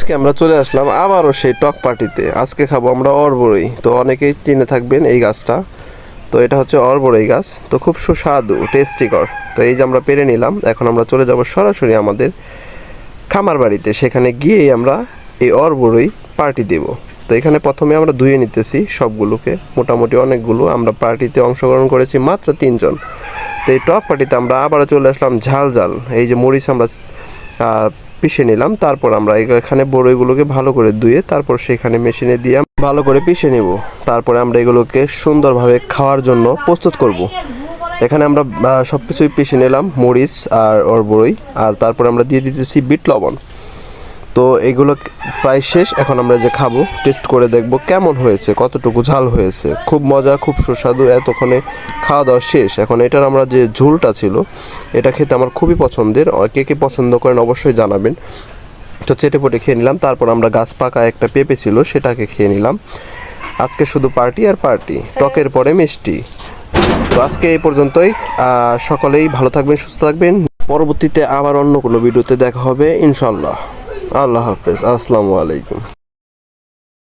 আজকে আমরা চলে আসলাম আবারও সেই টক পার্টিতে। আজকে খাবো আমরা অরবড়ই। তো অনেকেই চিনে থাকবেন এই গাছটা। তো এটা হচ্ছে অরবড়ই গাছ। তো খুব সুস্বাদু, টেস্টিকর। তো এই যে আমরা পেরে নিলাম, এখন আমরা চলে যাব সরাসরি আমাদের খামার বাড়িতে। সেখানে গিয়েই আমরা এই অরবড়ই পার্টি দেব। তো এখানে প্রথমে আমরা ধুয়ে নিতেছি সবগুলোকে, মোটামুটি অনেকগুলো। আমরা পার্টিতে অংশগ্রহণ করেছি মাত্র 3 জন। তো এই টক পার্টিতে আমরা আবারও চলে আসলাম ঝাল ঝাল। এই যে মরিচ আমরা পিষে নিলাম, তারপর আমরা এখানে বড়ইগুলোকে ভালো করে ধুয়ে তারপর সেখানে মেশিনে দিয়ে ভালো করে পিষে নেব। তারপরে আমরা এগুলোকে সুন্দরভাবে খাওয়ার জন্য প্রস্তুত করব। এখানে আমরা সব কিছুই পিষে নিলাম, মরিচ আর বড়ই, আর তারপরে আমরা দিয়ে দিতেছি বিট লবণ। তো এগুলো প্রায় শেষ। এখন আমরা যে খাবো, টেস্ট করে দেখব কেমন হয়েছে, কতটুকু ঝাল হয়েছে। খুব মজা, খুব সুস্বাদু। এতক্ষণে খাওয়া দাওয়া শেষ। এখন এটার আমরা যে ঝোলটা ছিল, এটা খেতে আমার খুবই পছন্দের। কে কে পছন্দ করেন অবশ্যই জানাবেন। তো চেটেপটে খেয়ে নিলাম। তারপর আমরা গাছ পাকা একটা পেঁপে ছিল, সেটাকে খেয়ে নিলাম। আজকে শুধু পার্টি আর পার্টি, টকের পরে মিষ্টি। তো আজকে এই পর্যন্তই। সকলেই ভালো থাকবেন, সুস্থ থাকবেন। পরবর্তীতে আবার অন্য কোনো ভিডিওতে দেখা হবে ইনশাল্লাহ। আল্লাহ হাফেজ, আসসালামু আলাইকুম।